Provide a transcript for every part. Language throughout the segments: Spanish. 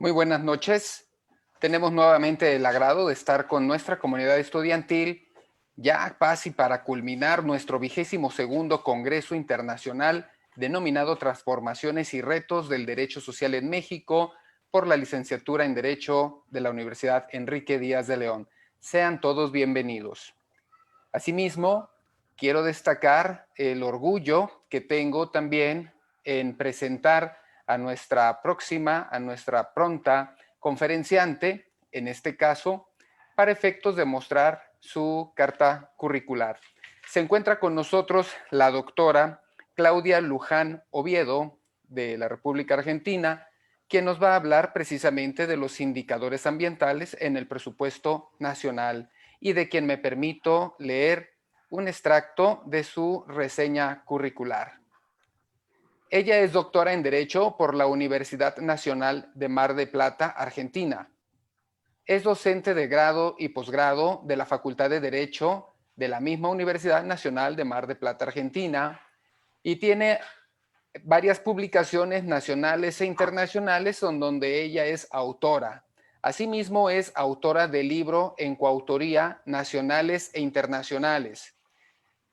Muy buenas noches. Tenemos nuevamente el agrado de estar con nuestra comunidad estudiantil, ya casi para culminar nuestro 22º Congreso Internacional denominado Transformaciones y Retos del Derecho Social en México por la Licenciatura en Derecho de la Universidad Enrique Díaz de León. Sean todos bienvenidos. Asimismo, quiero destacar el orgullo que tengo también en presentar a nuestra pronta conferenciante, en este caso, para efectos de mostrar su carta curricular. Se encuentra con nosotros la doctora Claudia Luján Oviedo, de la República Argentina, quien nos va a hablar precisamente de los indicadores ambientales en el presupuesto nacional y de quien me permito leer un extracto de su reseña curricular. Ella es doctora en Derecho por la Universidad Nacional de Mar del Plata, Argentina. Es docente de grado y posgrado de la Facultad de Derecho de la misma Universidad Nacional de Mar del Plata, Argentina, y tiene varias publicaciones nacionales e internacionales donde ella es autora. Asimismo, es autora de libro en coautoría nacionales e internacionales.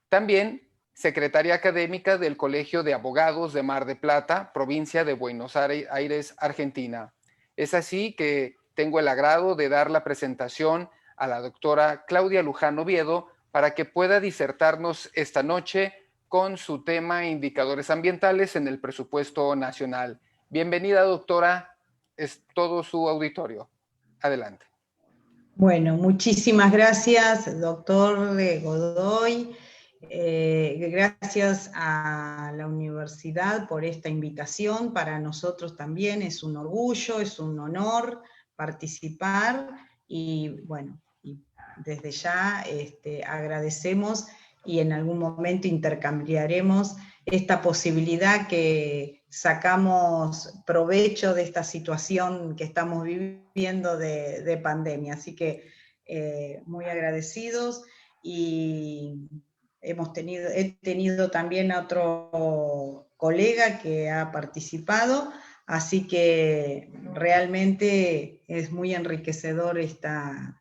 También secretaria académica del Colegio de Abogados de Mar del Plata, provincia de Buenos Aires, Argentina. Es así que tengo el agrado de dar la presentación a la doctora Claudia Luján Oviedo para que pueda disertarnos esta noche con su tema indicadores ambientales en el presupuesto nacional. Bienvenida, doctora, es todo su auditorio. Adelante. Bueno, muchísimas gracias, doctor Godoy. Gracias a la universidad por esta invitación. Para nosotros también es un orgullo, es un honor participar y bueno, desde ya agradecemos y en algún momento intercambiaremos esta posibilidad que sacamos provecho de esta situación que estamos viviendo de pandemia. Así que muy agradecidos y he tenido también a otro colega que ha participado, así que realmente es muy enriquecedor esta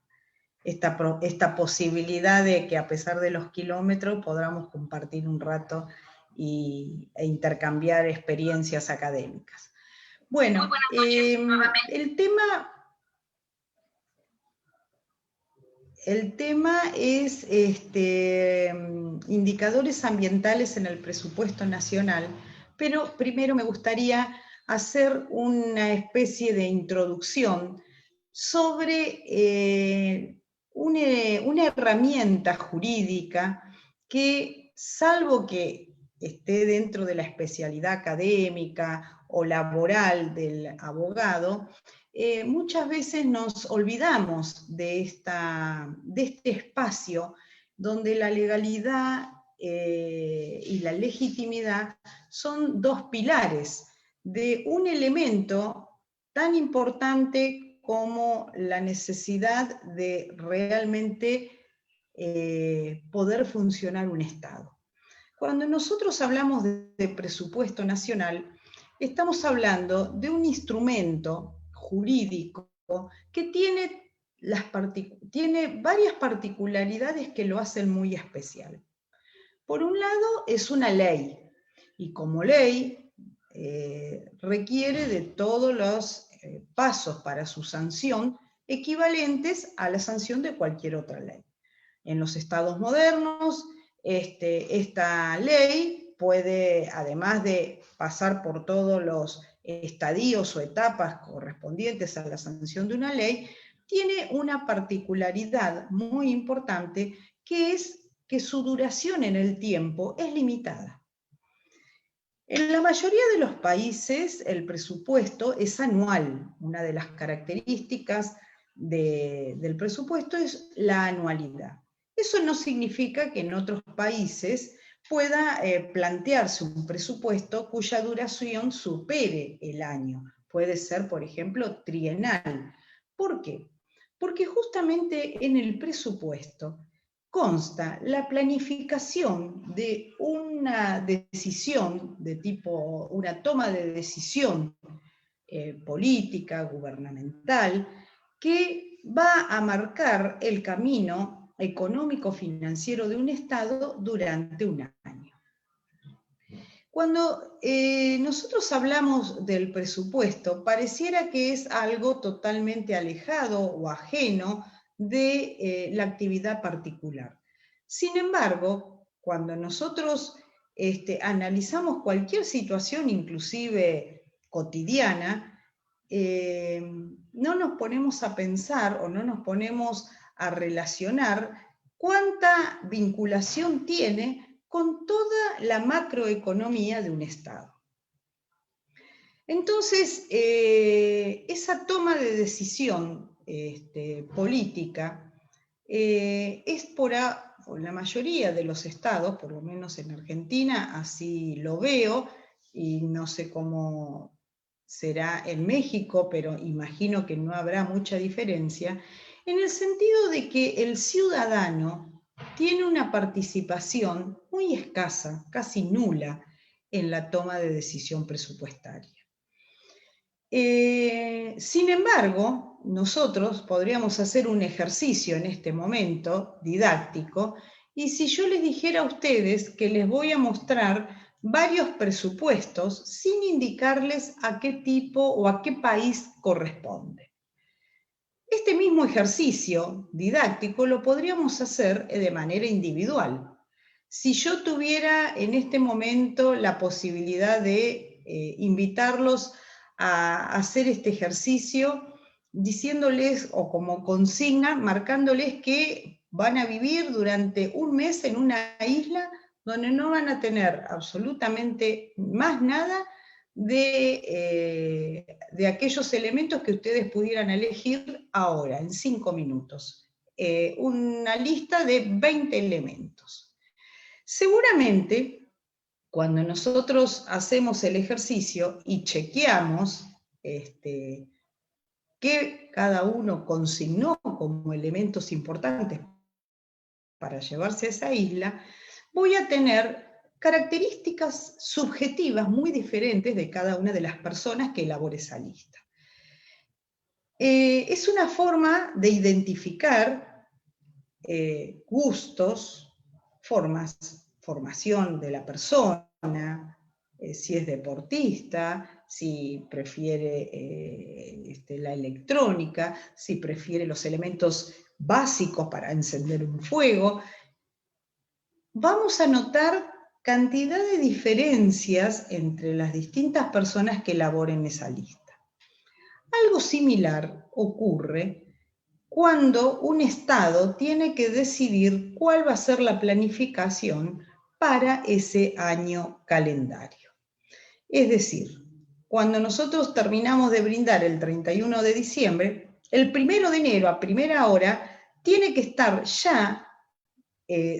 posibilidad de que a pesar de los kilómetros podamos compartir un rato e intercambiar experiencias académicas. Bueno, el tema es indicadores ambientales en el presupuesto nacional, pero primero me gustaría hacer una especie de introducción sobre una herramienta jurídica que, salvo que esté dentro de la especialidad académica o laboral del abogado, muchas veces nos olvidamos de este espacio donde la legalidad y la legitimidad son dos pilares de un elemento tan importante como la necesidad de realmente poder funcionar un Estado. Cuando nosotros hablamos de presupuesto nacional, estamos hablando de un instrumento jurídico que tiene varias particularidades que lo hacen muy especial. Por un lado, es una ley, y como ley requiere de todos los pasos para su sanción equivalentes a la sanción de cualquier otra ley. En los estados modernos, esta ley puede, además de pasar por todos los estadios o etapas correspondientes a la sanción de una ley, tiene una particularidad muy importante, que es que su duración en el tiempo es limitada. En la mayoría de los países el presupuesto es anual. Una de las características del presupuesto es la anualidad. Eso no significa que en otros países pueda plantearse un presupuesto cuya duración supere el año. Puede ser, por ejemplo, trienal. ¿Por qué? Porque justamente en el presupuesto consta la planificación de una decisión de tipo, una toma de decisión política, gubernamental, que va a marcar el camino económico-financiero de un Estado durante un año. Cuando nosotros hablamos del presupuesto, pareciera que es algo totalmente alejado o ajeno de la actividad particular. Sin embargo, cuando nosotros analizamos cualquier situación, inclusive cotidiana, no nos ponemos a pensar o no nos ponemos a relacionar cuánta vinculación tiene con toda la macroeconomía de un Estado. Entonces, esa toma de decisión política es por la mayoría de los estados, por lo menos en Argentina, así lo veo, y no sé cómo será en México, pero imagino que no habrá mucha diferencia, en el sentido de que el ciudadano tiene una participación muy escasa, casi nula, en la toma de decisión presupuestaria. Sin embargo, nosotros podríamos hacer un ejercicio en este momento didáctico, y si yo les dijera a ustedes que les voy a mostrar varios presupuestos sin indicarles a qué tipo o a qué país corresponde. Este mismo ejercicio didáctico lo podríamos hacer de manera individual. Si yo tuviera en este momento la posibilidad de invitarlos a hacer este ejercicio, diciéndoles o como consigna, marcándoles que van a vivir durante un mes en una isla donde no van a tener absolutamente más nada de aquellos elementos que ustedes pudieran elegir ahora, en 5 minutos. Una lista de 20 elementos. Seguramente, cuando nosotros hacemos el ejercicio y chequeamos qué cada uno consignó como elementos importantes para llevarse a esa isla, voy a tener características subjetivas muy diferentes de cada una de las personas que elabore esa lista. Es una forma de identificar gustos, formación de la persona, si es deportista, si prefiere la electrónica, si prefiere los elementos básicos para encender un fuego. Vamos a notar cantidad de diferencias entre las distintas personas que elaboren esa lista. Algo similar ocurre cuando un Estado tiene que decidir cuál va a ser la planificación para ese año calendario. Es decir, cuando nosotros terminamos de brindar el 31 de diciembre, el 1 de enero a primera hora tiene que estar ya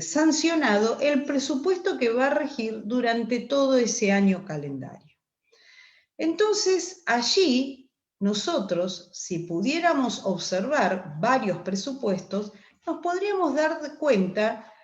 sancionado el presupuesto que va a regir durante todo ese año calendario. Entonces, allí nosotros, si pudiéramos observar varios presupuestos, nos podríamos dar cuenta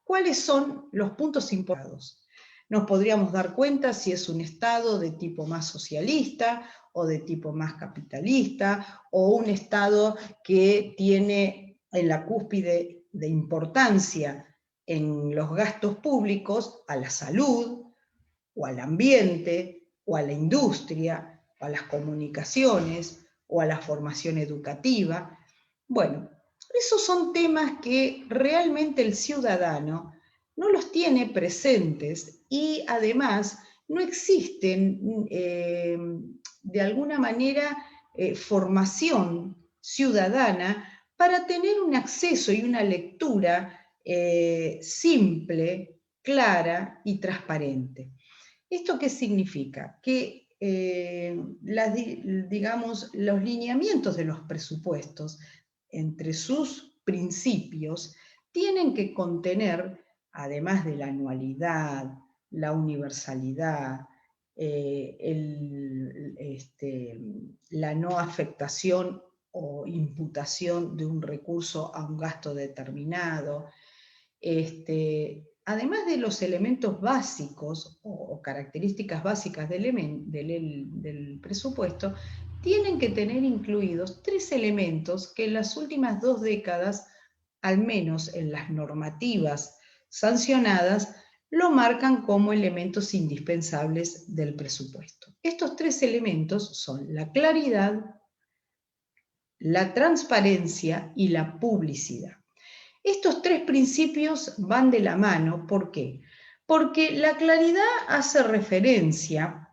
cuáles son los puntos importantes. Nos podríamos dar cuenta si es un Estado de tipo más socialista o de tipo más capitalista, o un Estado que tiene en la cúspide de importancia en los gastos públicos a la salud, o al ambiente, o a la industria, o a las comunicaciones, o a la formación educativa. Bueno, esos son temas que realmente el ciudadano no los tiene presentes y además no existen de alguna manera formación ciudadana para tener un acceso y una lectura simple, clara y transparente. ¿Esto qué significa? Que digamos, los lineamientos de los presupuestos, entre sus principios, tienen que contener, además de la anualidad, la universalidad, la no afectación o imputación de un recurso a un gasto determinado, además de los elementos básicos o características básicas del presupuesto, tienen que tener incluidos 3 elementos que en las últimas 2 décadas, al menos en las normativas sancionadas, lo marcan como elementos indispensables del presupuesto. Estos 3 elementos son la claridad, la transparencia y la publicidad. Estos 3 principios van de la mano. ¿Por qué? Porque la claridad hace referencia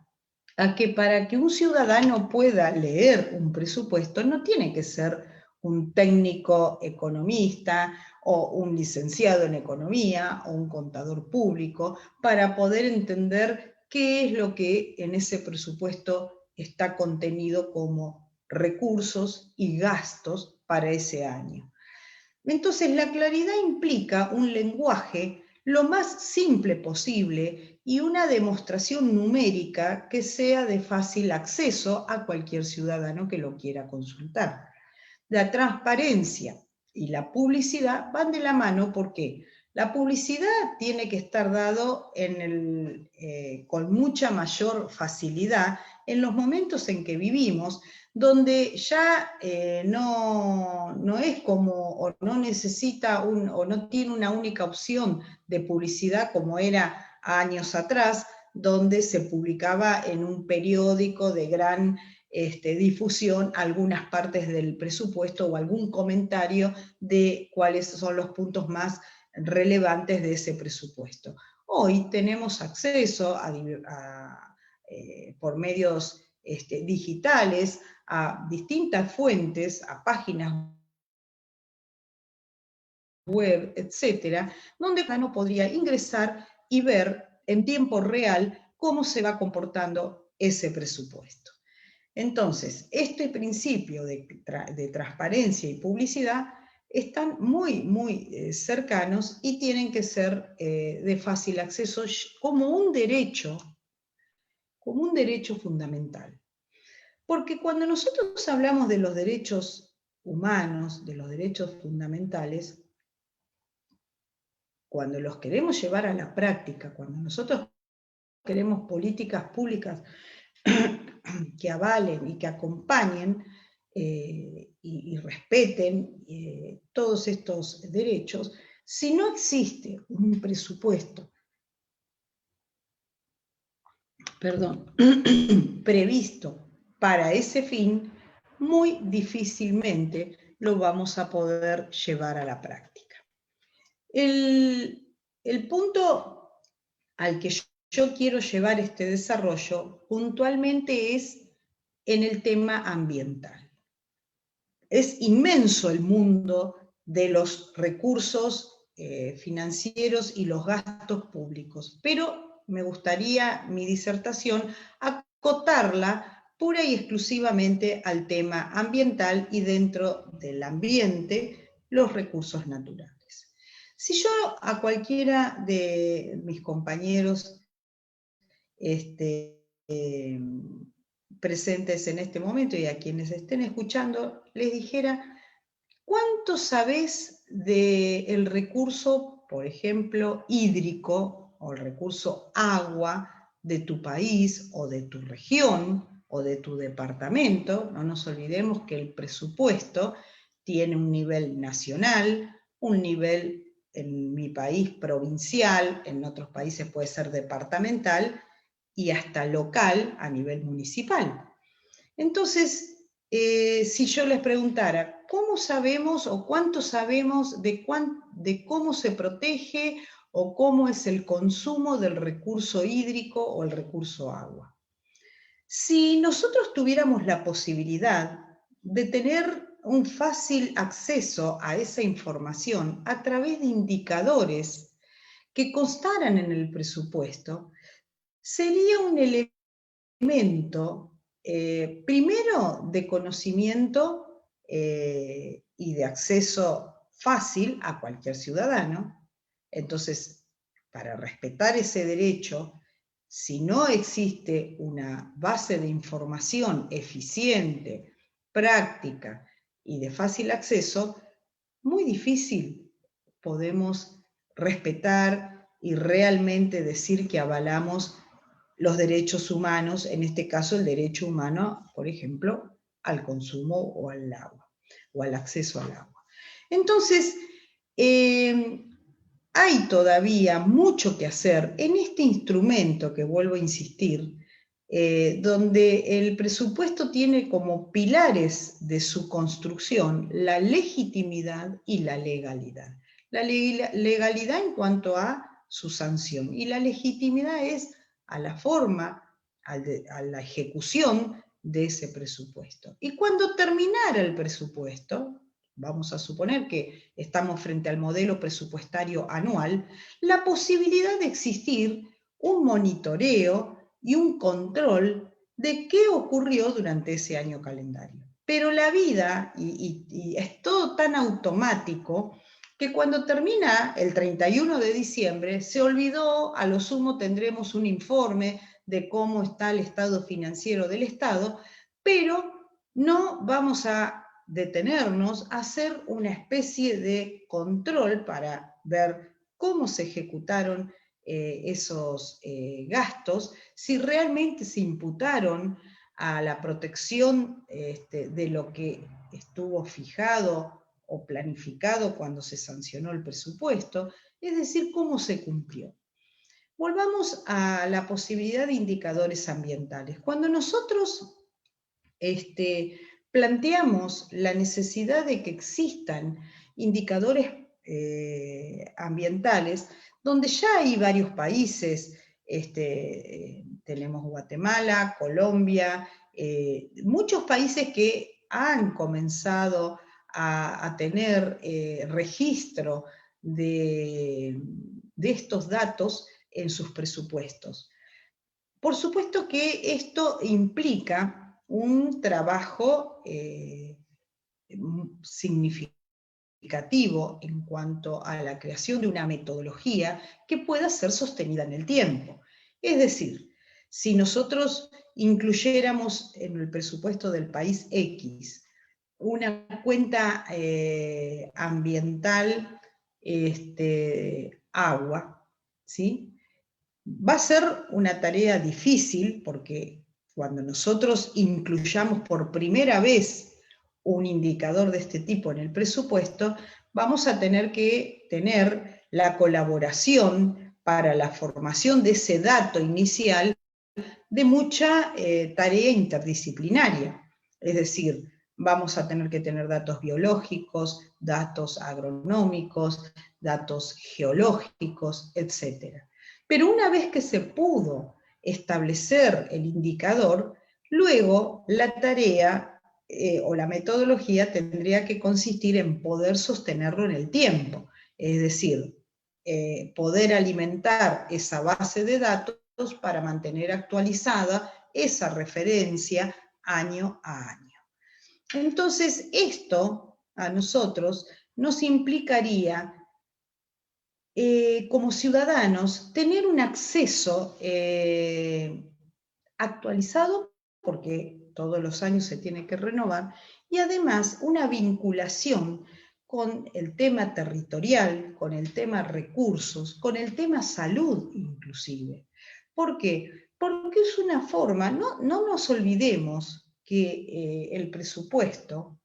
a que para que un ciudadano pueda leer un presupuesto no tiene que ser un técnico economista o un licenciado en economía o un contador público para poder entender qué es lo que en ese presupuesto está contenido como recursos y gastos para ese año. Entonces, la claridad implica un lenguaje lo más simple posible y una demostración numérica que sea de fácil acceso a cualquier ciudadano que lo quiera consultar. La transparencia y la publicidad van de la mano porque la publicidad tiene que estar dado con mucha mayor facilidad en los momentos en que vivimos, donde ya no es como, o no necesita, o no tiene una única opción de publicidad como era años atrás, donde se publicaba en un periódico de gran difusión algunas partes del presupuesto o algún comentario de cuáles son los puntos más relevantes de ese presupuesto. Hoy tenemos acceso por medios digitales a distintas fuentes, a páginas web, etcétera, donde uno podría ingresar y ver en tiempo real cómo se va comportando ese presupuesto. Entonces, este principio de transparencia y publicidad están muy cercanos y tienen que ser de fácil acceso como un derecho fundamental. Porque cuando nosotros hablamos de los derechos humanos, de los derechos fundamentales, cuando los queremos llevar a la práctica, cuando nosotros queremos políticas públicas que avalen y que acompañen y respeten todos estos derechos, si no existe un presupuesto, previsto para ese fin, muy difícilmente lo vamos a poder llevar a la práctica. El punto al que yo quiero llevar este desarrollo puntualmente es en el tema ambiental. Es inmenso el mundo de los recursos financieros y los gastos públicos, pero me gustaría mi disertación acotarla pura y exclusivamente al tema ambiental y dentro del ambiente los recursos naturales. Si yo a cualquiera de mis compañeros presentes en este momento y a quienes estén escuchando, les dijera, ¿cuánto sabés del recurso, por ejemplo, hídrico o el recurso agua de tu país o de tu región o de tu departamento? No nos olvidemos que el presupuesto tiene un nivel nacional, un nivel en mi país provincial, en otros países puede ser departamental, y hasta local a nivel municipal. Entonces, si yo les preguntara, ¿cómo sabemos o cuánto sabemos de cómo se protege o cómo es el consumo del recurso hídrico o el recurso agua? Si nosotros tuviéramos la posibilidad de tener un fácil acceso a esa información a través de indicadores que constaran en el presupuesto, sería un elemento, primero, de conocimiento y de acceso fácil a cualquier ciudadano. Entonces, para respetar ese derecho, si no existe una base de información eficiente, práctica y de fácil acceso, muy difícil podemos respetar y realmente decir que avalamos los derechos humanos, en este caso el derecho humano, por ejemplo, al consumo o al agua, o al acceso al agua. Entonces, hay todavía mucho que hacer en este instrumento que vuelvo a insistir, donde el presupuesto tiene como pilares de su construcción la legitimidad y la legalidad. La legalidad en cuanto a su sanción y la legitimidad es a la forma, a la ejecución de ese presupuesto. Y cuando terminara el presupuesto, vamos a suponer que estamos frente al modelo presupuestario anual, la posibilidad de existir un monitoreo y un control de qué ocurrió durante ese año calendario. Pero la vida, y es todo tan automático, que cuando termina el 31 de diciembre, se olvidó, a lo sumo tendremos un informe de cómo está el estado financiero del Estado, pero no vamos a detenernos a hacer una especie de control para ver cómo se ejecutaron esos gastos, si realmente se imputaron a la protección de lo que estuvo fijado o planificado cuando se sancionó el presupuesto, es decir, cómo se cumplió. Volvamos a la posibilidad de indicadores ambientales. Cuando nosotros planteamos la necesidad de que existan indicadores ambientales, donde ya hay varios países, tenemos Guatemala, Colombia, muchos países que han comenzado a tener registro de estos datos en sus presupuestos. Por supuesto que esto implica un trabajo significativo en cuanto a la creación de una metodología que pueda ser sostenida en el tiempo. Es decir, si nosotros incluyéramos en el presupuesto del país X una cuenta ambiental agua, ¿sí? Va a ser una tarea difícil porque cuando nosotros incluyamos por primera vez un indicador de este tipo en el presupuesto, vamos a tener que tener la colaboración para la formación de ese dato inicial de mucha tarea interdisciplinaria. Es decir, vamos a tener que tener datos biológicos, datos agronómicos, datos geológicos, etc. Pero una vez que se pudo establecer el indicador, luego la tarea o la metodología tendría que consistir en poder sostenerlo en el tiempo, es decir, poder alimentar esa base de datos para mantener actualizada esa referencia año a año. Entonces, esto a nosotros nos implicaría como ciudadanos, tener un acceso actualizado, porque todos los años se tiene que renovar, y además una vinculación con el tema territorial, con el tema recursos, con el tema salud inclusive. ¿Por qué? Porque es una forma, no nos olvidemos que el presupuesto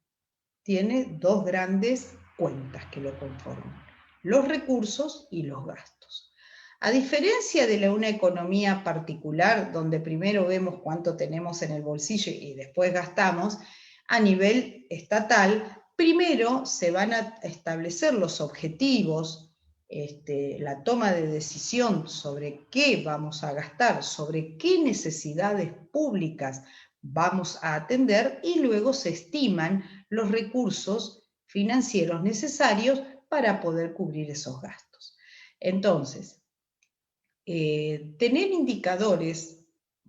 tiene dos grandes cuentas que lo conforman: los recursos y los gastos. A diferencia de una economía particular, donde primero vemos cuánto tenemos en el bolsillo y después gastamos, a nivel estatal, primero se van a establecer los objetivos, la toma de decisión sobre qué vamos a gastar, sobre qué necesidades públicas vamos a atender, y luego se estiman los recursos financieros necesarios para poder cubrir esos gastos. Entonces, tener indicadores,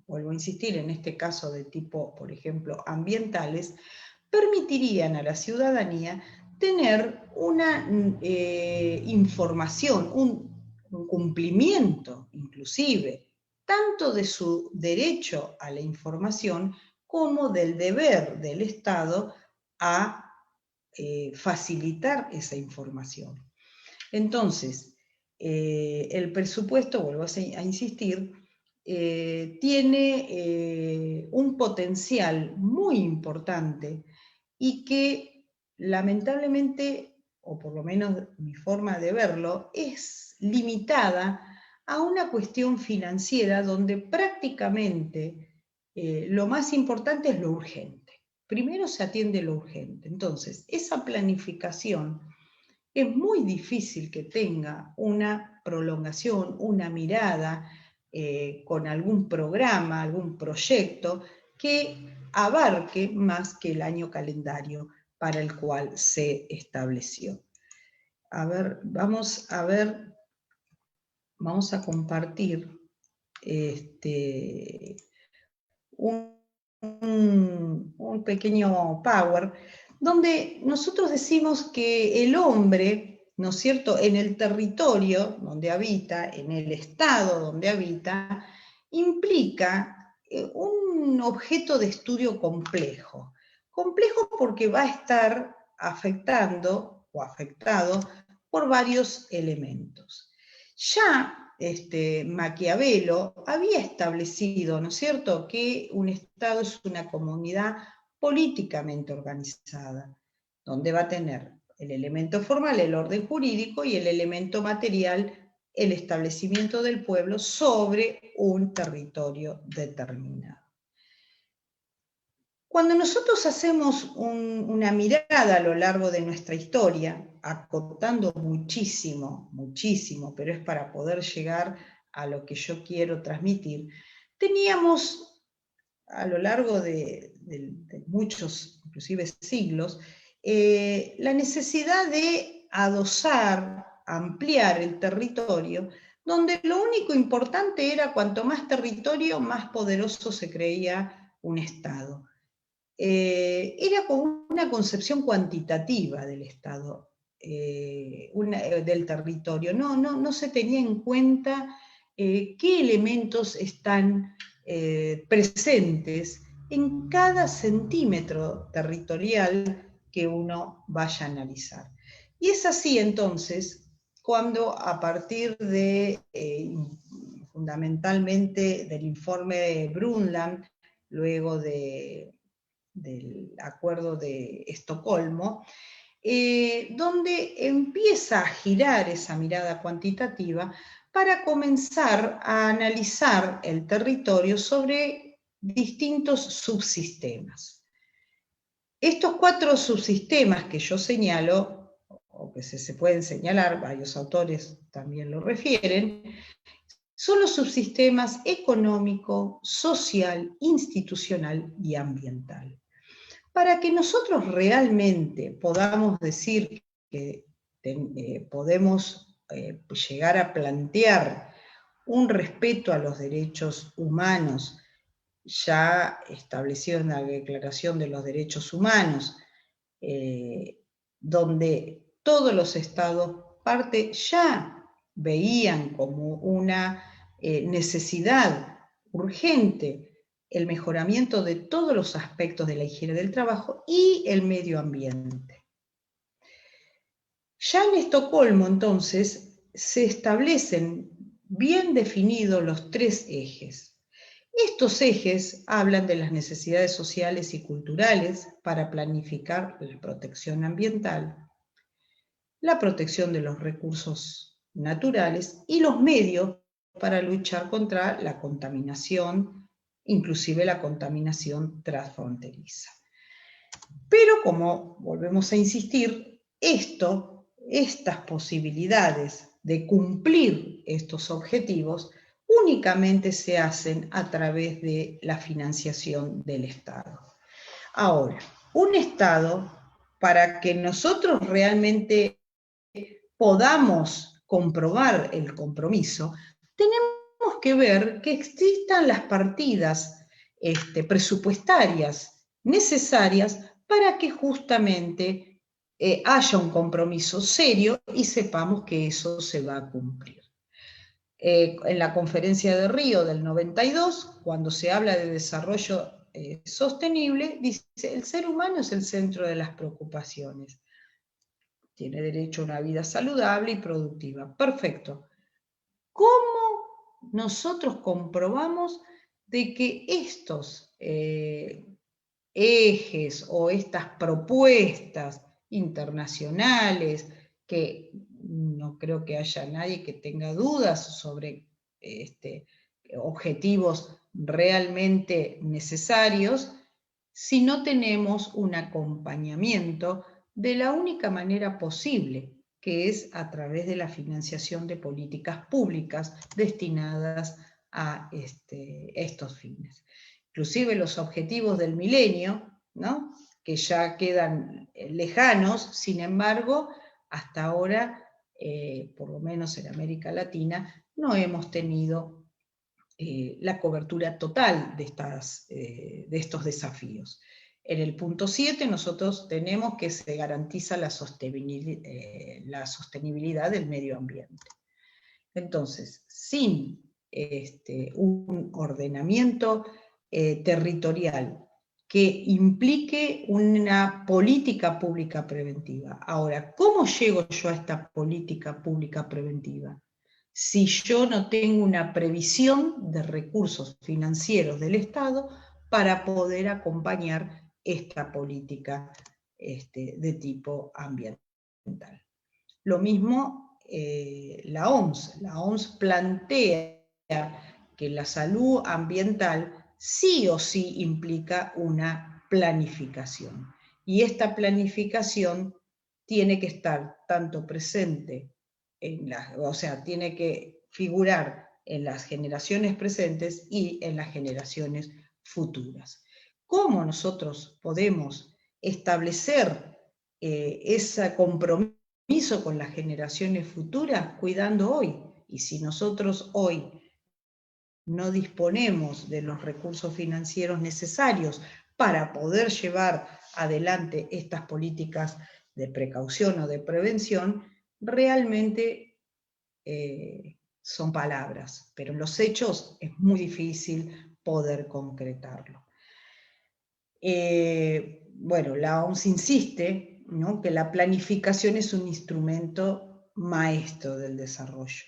vuelvo a insistir, en este caso de tipo, por ejemplo, ambientales, permitirían a la ciudadanía tener una información, un cumplimiento inclusive, tanto de su derecho a la información como del deber del Estado a facilitar esa información. Entonces, el presupuesto, vuelvo a insistir, tiene un potencial muy importante y que lamentablemente, o por lo menos mi forma de verlo, es limitada a una cuestión financiera donde prácticamente lo más importante es lo urgente. Primero se atiende lo urgente. Entonces, esa planificación es muy difícil que tenga una prolongación, una mirada con algún programa, algún proyecto que abarque más que el año calendario para el cual se estableció. A ver, vamos a compartir un pequeño power, donde nosotros decimos que el hombre, ¿no es cierto?, en el territorio donde habita, en el estado donde habita, implica un objeto de estudio complejo. Complejo porque va a estar afectando o afectado por varios elementos. Ya Maquiavelo había establecido, ¿no es cierto?, que un Estado es una comunidad políticamente organizada, donde va a tener el elemento formal, el orden jurídico, y el elemento material, el establecimiento del pueblo sobre un territorio determinado. Cuando nosotros hacemos una mirada a lo largo de nuestra historia, acotando muchísimo, muchísimo, pero es para poder llegar a lo que yo quiero transmitir, teníamos a lo largo de muchos, inclusive siglos, la necesidad de adosar, ampliar el territorio, donde lo único importante era cuanto más territorio, más poderoso se creía un Estado. Era como una concepción cuantitativa del Estado, del territorio. No se tenía en cuenta qué elementos están presentes en cada centímetro territorial que uno vaya a analizar. Y es así entonces cuando a partir de fundamentalmente del informe de Brundtland, luego del Acuerdo de Estocolmo, donde empieza a girar esa mirada cuantitativa para comenzar a analizar el territorio sobre distintos subsistemas. Estos 4 subsistemas que yo señalo, o que se pueden señalar, varios autores también lo refieren, son los subsistemas económico, social, institucional y ambiental. Para que nosotros realmente podamos decir que podemos llegar a plantear un respeto a los derechos humanos ya establecido en la Declaración de los Derechos Humanos, donde todos los estados parte ya veían como una necesidad urgente el mejoramiento de todos los aspectos de la higiene del trabajo y el medio ambiente. Ya en Estocolmo, entonces, se establecen bien definidos los 3 ejes. Estos ejes hablan de las necesidades sociales y culturales para planificar la protección ambiental, la protección de los recursos naturales y los medios para luchar contra la contaminación, inclusive la contaminación transfronteriza. Pero como volvemos a insistir, estas posibilidades de cumplir estos objetivos únicamente se hacen a través de la financiación del Estado. Ahora, un Estado, para que nosotros realmente podamos comprobar el compromiso, tenemos que ver que existan las partidas presupuestarias necesarias para que justamente haya un compromiso serio y sepamos que eso se va a cumplir. En la conferencia de Río del 92, cuando se habla de desarrollo sostenible, dice, el ser humano es el centro de las preocupaciones. Tiene derecho a una vida saludable y productiva. Perfecto. ¿Cómo nosotros comprobamos de que estos ejes o estas propuestas internacionales, que no creo que haya nadie que tenga dudas sobre objetivos realmente necesarios, si no tenemos un acompañamiento de la única manera posible, que es a través de la financiación de políticas públicas destinadas a estos fines. Inclusive los objetivos del milenio, ¿no?, que ya quedan lejanos, sin embargo, hasta ahora, por lo menos en América Latina, no hemos tenido la cobertura total de estos desafíos. En el punto 7 nosotros tenemos que se garantiza la sostenibilidad del medio ambiente. Entonces, sin un ordenamiento territorial que implique una política pública preventiva. Ahora, ¿cómo llego yo a esta política pública preventiva? Si yo no tengo una previsión de recursos financieros del Estado para poder acompañar esta política de tipo ambiental. Lo mismo la OMS. La OMS plantea que la salud ambiental sí o sí implica una planificación. Y esta planificación tiene que estar tanto presente, o sea, tiene que figurar en las generaciones presentes y en las generaciones futuras. ¿Cómo nosotros podemos establecer ese compromiso con las generaciones futuras? Cuidando hoy. Y si nosotros hoy no disponemos de los recursos financieros necesarios para poder llevar adelante estas políticas de precaución o de prevención, realmente son palabras, pero en los hechos es muy difícil poder concretarlo. Bueno, la OMS insiste, ¿no?, que la planificación es un instrumento maestro del desarrollo,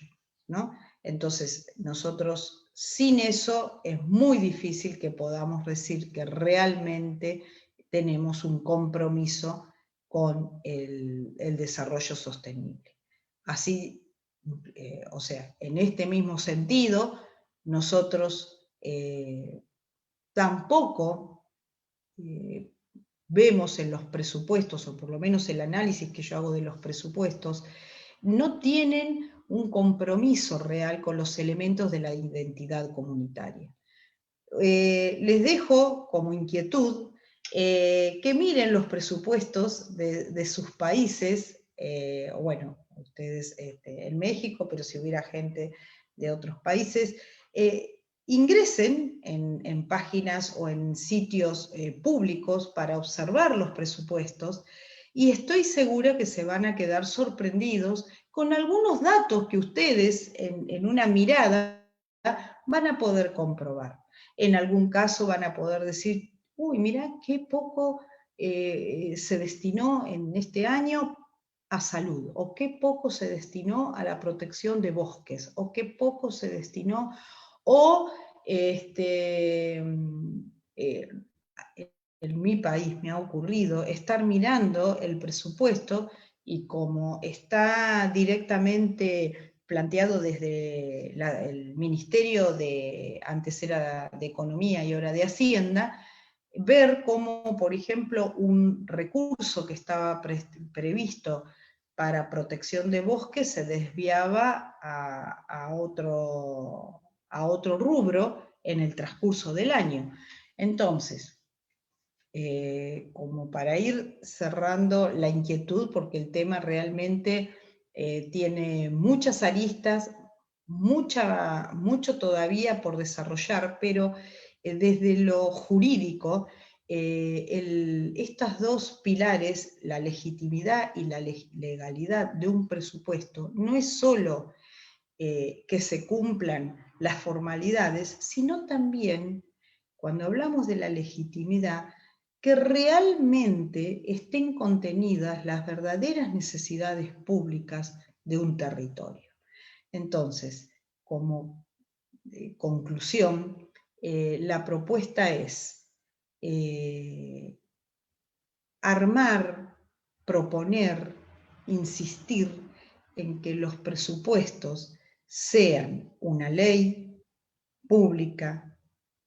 ¿no? Entonces, nosotros sin eso es muy difícil que podamos decir que realmente tenemos un compromiso con el desarrollo sostenible. Así, o sea, en este mismo sentido, nosotros tampoco vemos en los presupuestos, o por lo menos el análisis que yo hago de los presupuestos, no tienen un compromiso real con los elementos de la identidad comunitaria. Les dejo como inquietud que miren los presupuestos de sus países, bueno, ustedes en México, pero si hubiera gente de otros países, ingresen en páginas o en sitios públicos para observar los presupuestos, y estoy segura que se van a quedar sorprendidos con algunos datos que ustedes en una mirada van a poder comprobar. En algún caso van a poder decir, uy, mirá qué poco se destinó en este año a salud, o qué poco se destinó a la protección de bosques, o qué poco se destinó, o en mi país me ha ocurrido estar mirando el presupuesto y como está directamente planteado desde el Ministerio de, antes era de Economía y ahora de Hacienda, ver cómo, por ejemplo, un recurso que estaba previsto para protección de bosques se desviaba a otro rubro en el transcurso del año. Entonces, como para ir cerrando la inquietud, porque el tema realmente tiene muchas aristas, mucho todavía por desarrollar, pero desde lo jurídico, estas dos pilares, la legitimidad y la legalidad de un presupuesto, no es solo que se cumplan las formalidades, sino también, cuando hablamos de la legitimidad, que realmente estén contenidas las verdaderas necesidades públicas de un territorio. Entonces, como conclusión, la propuesta es armar, proponer, insistir en que los presupuestos sean una ley pública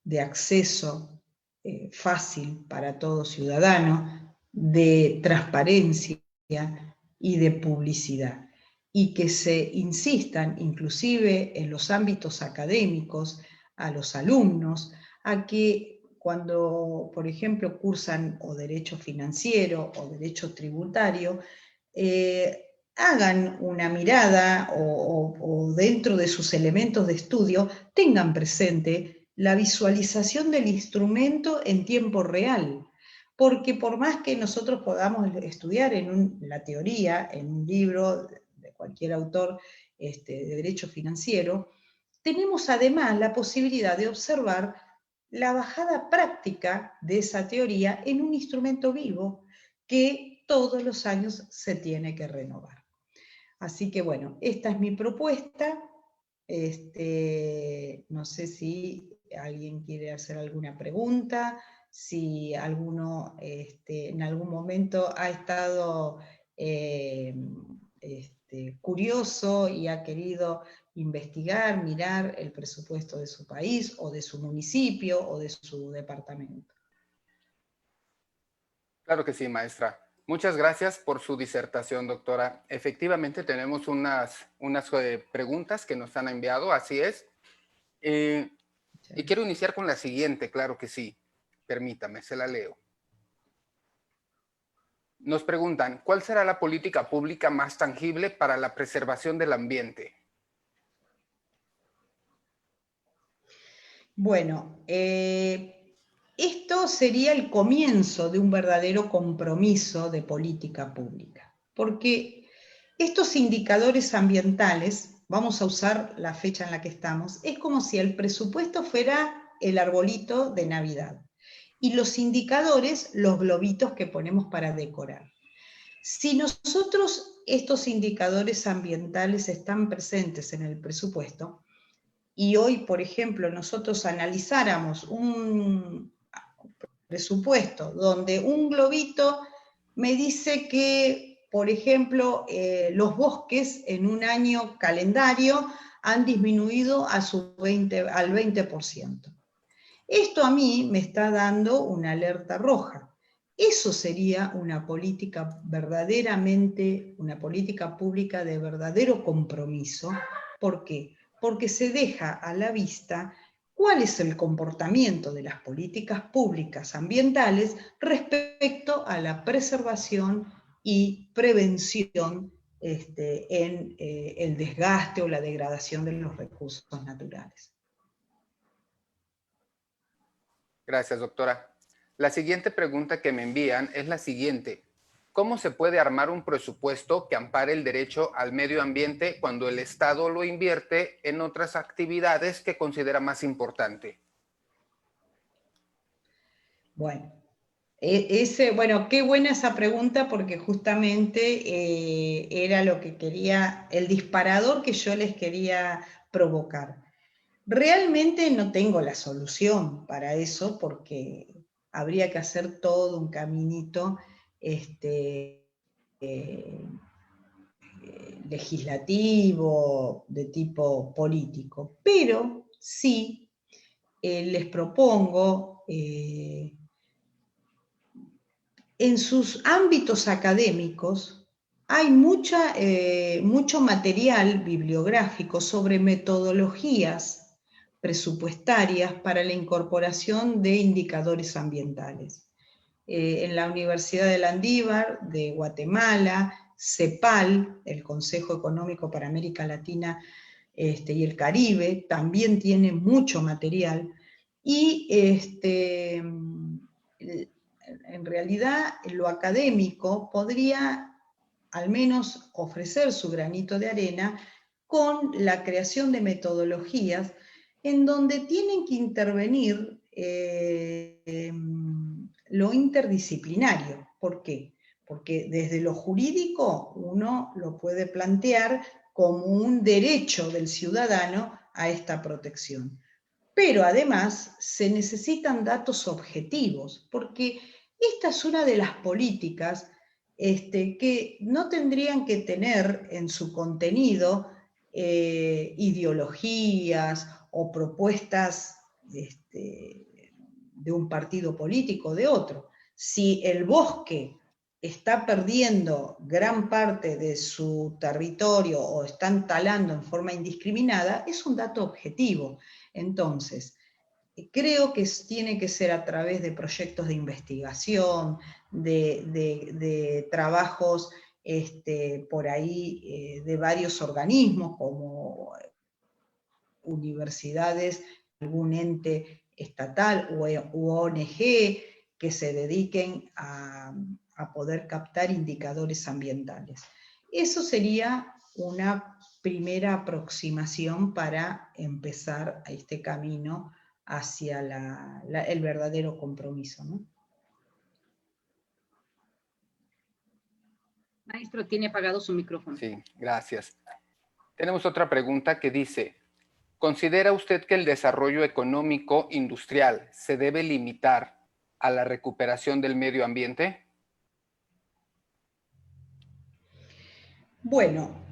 de acceso fácil para todo ciudadano, de transparencia y de publicidad, y que se insistan inclusive en los ámbitos académicos a los alumnos a que cuando, por ejemplo, cursan o derecho financiero o derecho tributario, hagan una mirada o dentro de sus elementos de estudio tengan presente la visualización del instrumento en tiempo real. Porque por más que nosotros podamos estudiar la teoría, en un libro de cualquier autor de derecho financiero, tenemos además la posibilidad de observar la bajada práctica de esa teoría en un instrumento vivo que todos los años se tiene que renovar. Así que bueno, esta es mi propuesta. No sé si alguien quiere hacer alguna pregunta, si alguno en algún momento ha estado curioso y ha querido investigar, mirar el presupuesto de su país o de su municipio o de su departamento. Claro que sí, maestra. Muchas gracias por su disertación, doctora. Efectivamente, tenemos unas preguntas que nos han enviado, así es. Y quiero iniciar con la siguiente, claro que sí. Permítame, se la leo. Nos preguntan, ¿cuál será la política pública más tangible para la preservación del ambiente? Bueno, esto sería el comienzo de un verdadero compromiso de política pública, porque estos indicadores ambientales, vamos a usar la fecha en la que estamos, es como si el presupuesto fuera el arbolito de Navidad y los indicadores los globitos que ponemos para decorar. Si nosotros estos indicadores ambientales están presentes en el presupuesto, y hoy, por ejemplo, nosotros analizáramos un presupuesto donde un globito me dice que, por ejemplo, los bosques en un año calendario han disminuido al 20%. Esto a mí me está dando una alerta roja. Eso sería una política verdaderamente, una política pública de verdadero compromiso. ¿Por qué? Porque se deja a la vista cuál es el comportamiento de las políticas públicas ambientales respecto a la preservación y prevención en el desgaste o la degradación de los recursos naturales. Gracias, doctora. La siguiente pregunta que me envían es la siguiente. ¿Cómo se puede armar un presupuesto que ampare el derecho al medio ambiente cuando el Estado lo invierte en otras actividades que considera más importante? Bueno, qué buena esa pregunta porque justamente era lo que quería, el disparador que yo les quería provocar. Realmente no tengo la solución para eso porque habría que hacer todo un caminito legislativo de tipo político, pero sí les propongo en sus ámbitos académicos hay mucho material bibliográfico sobre metodologías presupuestarias para la incorporación de indicadores ambientales. En la Universidad de Landívar de Guatemala, CEPAL, el Consejo Económico para América Latina y el Caribe, también tiene mucho material, y en realidad lo académico podría al menos ofrecer su granito de arena con la creación de metodologías en donde tienen que intervenir lo interdisciplinario. ¿Por qué? Porque desde lo jurídico uno lo puede plantear como un derecho del ciudadano a esta protección. Pero además se necesitan datos objetivos, porque esta es una de las políticas que no tendrían que tener en su contenido ideologías o propuestas de un partido político o de otro. Si el bosque está perdiendo gran parte de su territorio o están talando en forma indiscriminada, es un dato objetivo. Entonces, creo que tiene que ser a través de proyectos de investigación, de trabajos por ahí de varios organismos como universidades, algún ente estatal u ONG que se dediquen a poder captar indicadores ambientales. Eso sería una primera aproximación para empezar a este camino hacia el verdadero compromiso, ¿no? Maestro, tiene apagado su micrófono. Sí, gracias. Tenemos otra pregunta que dice, ¿considera usted que el desarrollo económico industrial se debe limitar a la recuperación del medio ambiente? Bueno,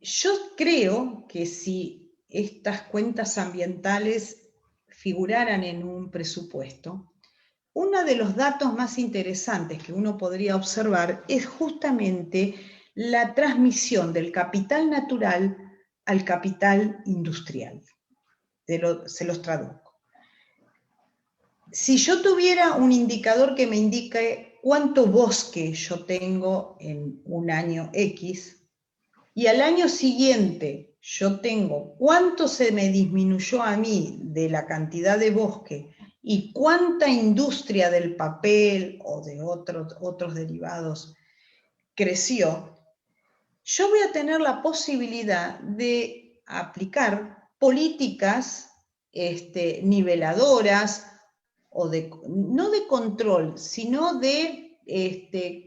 yo creo que si estas cuentas ambientales figuraran en un presupuesto, uno de los datos más interesantes que uno podría observar es justamente la transmisión del capital natural al capital industrial. Se los traduzco. Si yo tuviera un indicador que me indique cuánto bosque yo tengo en un año X, y al año siguiente yo tengo cuánto se me disminuyó a mí de la cantidad de bosque y cuánta industria del papel o de otros derivados creció, yo voy a tener la posibilidad de aplicar políticas niveladoras, o no de control, sino de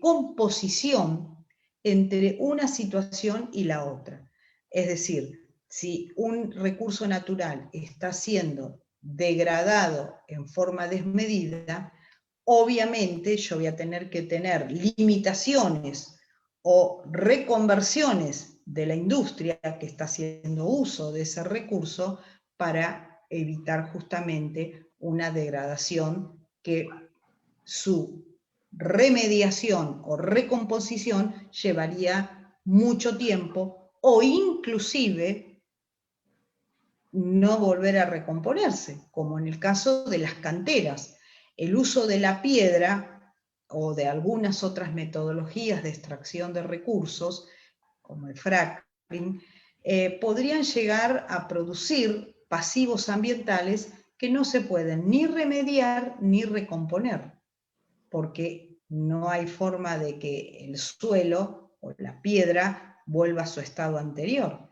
composición entre una situación y la otra. Es decir, si un recurso natural está siendo degradado en forma desmedida, obviamente yo voy a tener que tener limitaciones o reconversiones de la industria que está haciendo uso de ese recurso para evitar justamente una degradación que su remediación o recomposición llevaría mucho tiempo o inclusive no volver a recomponerse, como en el caso de las canteras. El uso de la piedra o de algunas otras metodologías de extracción de recursos, como el fracking, podrían llegar a producir pasivos ambientales que no se pueden ni remediar ni recomponer, porque no hay forma de que el suelo o la piedra vuelva a su estado anterior.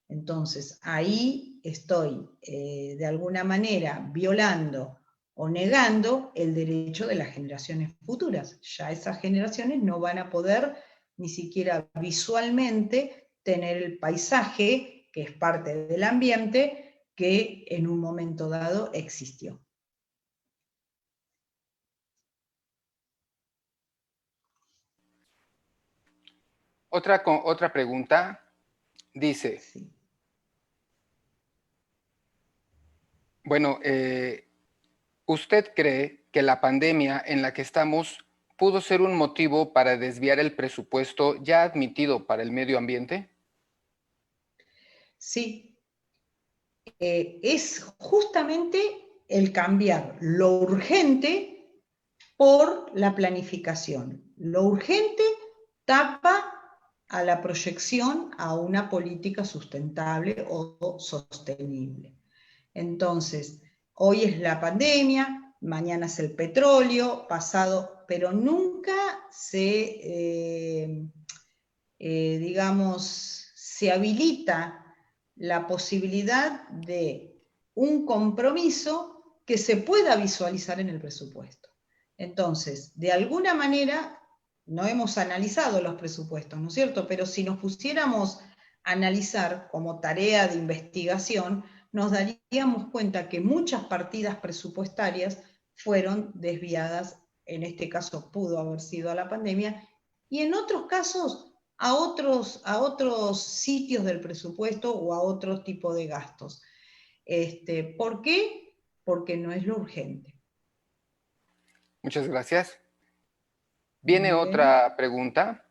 Entonces, ahí estoy de alguna manera violando o negando el derecho de las generaciones futuras. Ya esas generaciones no van a poder ni siquiera visualmente tener el paisaje, que es parte del ambiente, que en un momento dado existió. Otra pregunta dice, Sí. bueno, ¿usted cree que la pandemia en la que estamos pudo ser un motivo para desviar el presupuesto ya admitido para el medio ambiente? Sí, es justamente el cambiar lo urgente por la planificación. Lo urgente tapa a la proyección a una política sustentable o sostenible. Entonces, hoy es la pandemia, mañana es el petróleo, pasado, pero nunca se habilita la posibilidad de un compromiso que se pueda visualizar en el presupuesto. Entonces, de alguna manera, no hemos analizado los presupuestos, ¿no es cierto? Pero si nos pusiéramos analizar como tarea de investigación, nos daríamos cuenta que muchas partidas presupuestarias fueron desviadas, en este caso pudo haber sido a la pandemia, y en otros casos a otros sitios del presupuesto o a otro tipo de gastos. ¿Por qué? Porque no es lo urgente. Muchas gracias. Viene Muy bien, otra pregunta.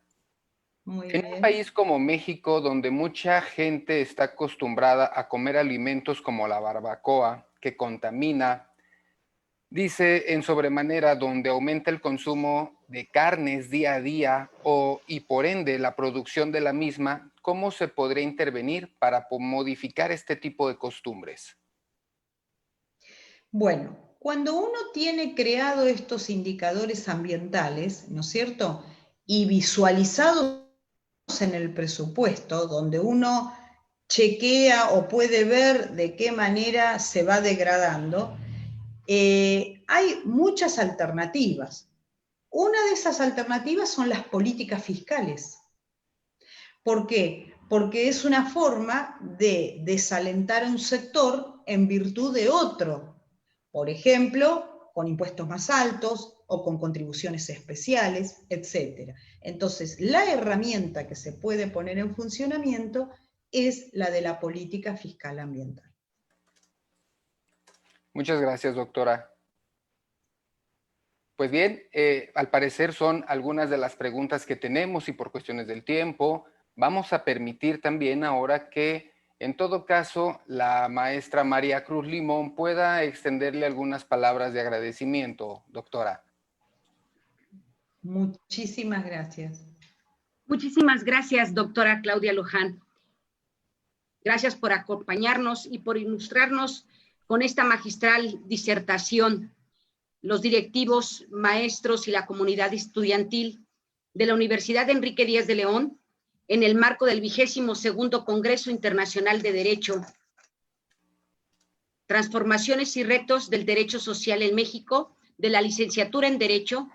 muy En un bien. país como México, donde mucha gente está acostumbrada a comer alimentos como la barbacoa, que contamina, dice en sobremanera, donde aumenta el consumo de carnes día a día y por ende la producción de la misma, ¿cómo se podría intervenir para modificar este tipo de costumbres? Bueno, cuando uno tiene creado estos indicadores ambientales, ¿no es cierto? Y visualizados en el presupuesto, donde uno chequea o puede ver de qué manera se va degradando, hay muchas alternativas. Una de esas alternativas son las políticas fiscales. ¿Por qué? Porque es una forma de desalentar a un sector en virtud de otro. Por ejemplo, con impuestos más altos o con contribuciones especiales, etc. Entonces, la herramienta que se puede poner en funcionamiento es la de la política fiscal ambiental. Muchas gracias, doctora. Pues bien, al parecer son algunas de las preguntas que tenemos y por cuestiones del tiempo, vamos a permitir también ahora que, en todo caso, la maestra María Cruz Limón pueda extenderle algunas palabras de agradecimiento, doctora. Muchísimas gracias. Muchísimas gracias, doctora Claudia Luján. Gracias por acompañarnos y por ilustrarnos con esta magistral disertación, los directivos, maestros y la comunidad estudiantil de la Universidad Enrique Díaz de León, en el marco del 22º Congreso Internacional de Derecho, Transformaciones y Retos del Derecho Social en México, de la licenciatura en Derecho.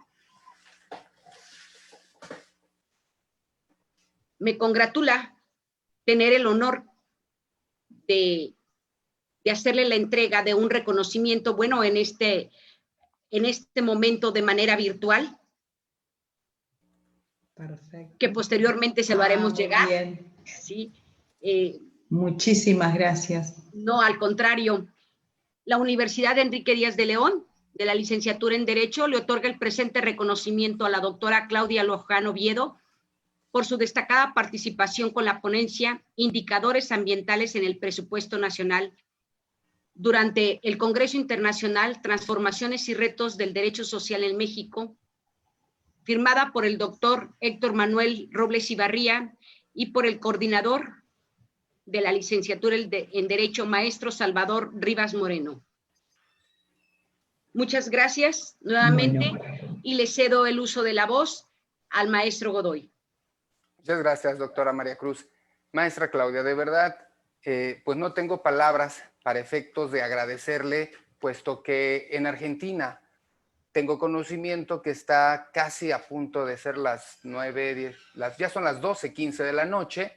Me congratula tener el honor de hacerle la entrega de un reconocimiento, bueno, en este momento de manera virtual. Perfecto. Que posteriormente se lo haremos llegar. Bien. ¿Sí? Muchísimas gracias. No, al contrario. La Universidad Enrique Díaz de León, de la licenciatura en Derecho, le otorga el presente reconocimiento a la doctora Claudia Luján Oviedo por su destacada participación con la ponencia Indicadores Ambientales en el Presupuesto Nacional durante el Congreso Internacional Transformaciones y Retos del Derecho Social en México, firmada por el doctor Héctor Manuel Robles Ibarría y por el coordinador de la licenciatura en Derecho, maestro Salvador Rivas Moreno. Muchas gracias nuevamente y le cedo el uso de la voz al maestro Godoy. Muchas gracias, doctora María Cruz. Maestra Claudia, de verdad, pues no tengo palabras para efectos de agradecerle, puesto que en Argentina tengo conocimiento que está casi a punto de ser las 9, 10, ya son las 12:15 de la noche,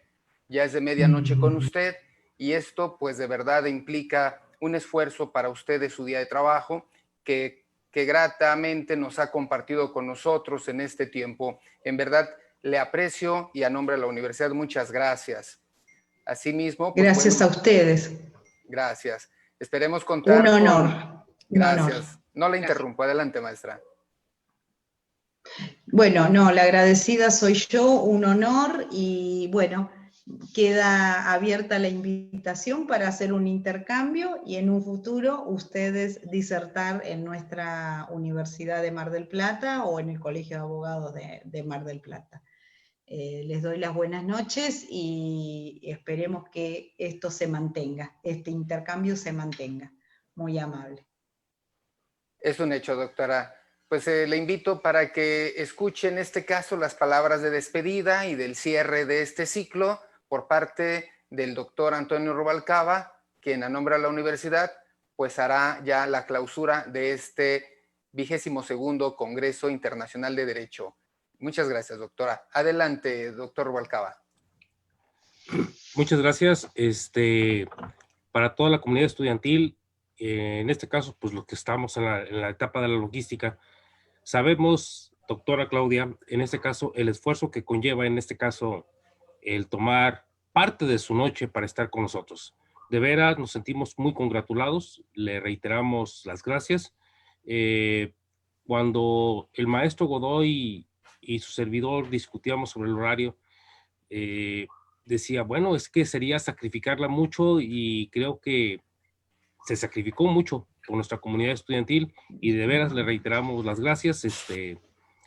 ya es de medianoche con usted, y esto pues de verdad implica un esfuerzo para usted de su día de trabajo que gratamente nos ha compartido con nosotros en este tiempo. En verdad, le aprecio y a nombre de la universidad, muchas gracias. Asimismo, pues gracias bueno, a ustedes. Gracias. Esperemos Un contar honor. con... Un honor. Gracias. No la interrumpo. Adelante, maestra. Bueno, no, la agradecida soy yo, un honor, y bueno, queda abierta la invitación para hacer un intercambio y en un futuro ustedes disertar en nuestra Universidad de Mar del Plata o en el Colegio de Abogados de Mar del Plata. Les doy las buenas noches y esperemos que esto se mantenga, este intercambio se mantenga. Muy amable. Es un hecho, doctora. Pues le invito para que escuche en este caso las palabras de despedida y del cierre de este ciclo por parte del doctor Antonio Rubalcaba, quien a nombre de la universidad pues hará ya la clausura de este 22º Congreso Internacional de Derecho. Muchas gracias, doctora. Adelante, doctor Rubalcaba. Muchas gracias. Para toda la comunidad estudiantil, en este caso, pues los que estamos en la etapa de la logística, sabemos, doctora Claudia, en este caso, el esfuerzo que conlleva, en este caso, el tomar parte de su noche para estar con nosotros. De veras, nos sentimos muy congratulados, le reiteramos las gracias. Cuando el maestro Godoy y su servidor discutíamos sobre el horario, decía, bueno, es que sería sacrificarla mucho, y creo que se sacrificó mucho por nuestra comunidad estudiantil, y de veras le reiteramos las gracias,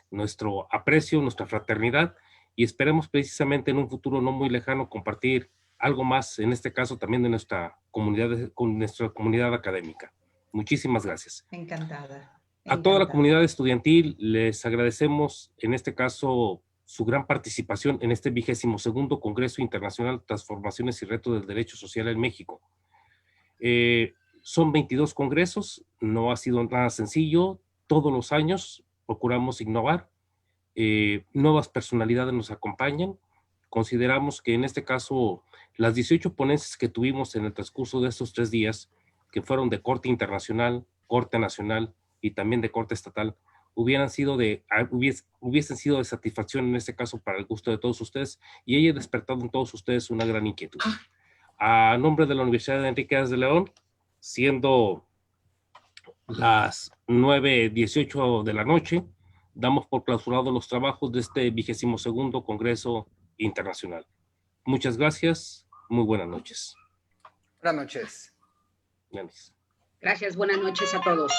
nuestro aprecio, nuestra fraternidad, y esperemos precisamente en un futuro no muy lejano compartir algo más, en este caso también de nuestra comunidad académica. Muchísimas gracias. Encantada. A toda la comunidad estudiantil les agradecemos, en este caso, su gran participación en este 22º Congreso Internacional Transformaciones y Retos del Derecho Social en México. Son 22 congresos, no ha sido nada sencillo. Todos los años procuramos innovar, nuevas personalidades nos acompañan. Consideramos que en este caso las 18 ponencias que tuvimos en el transcurso de estos 3 días, que fueron de corte internacional, corte nacional y también de corte estatal, hubiesen sido de satisfacción en este caso para el gusto de todos ustedes, y haya despertado en todos ustedes una gran inquietud. A nombre de la Universidad de Enrique Díaz de León, siendo las 9:18 de la noche, damos por clausurados los trabajos de este 22º Congreso Internacional. Muchas gracias, muy buenas noches. Buenas noches. Gracias, buenas noches a todos.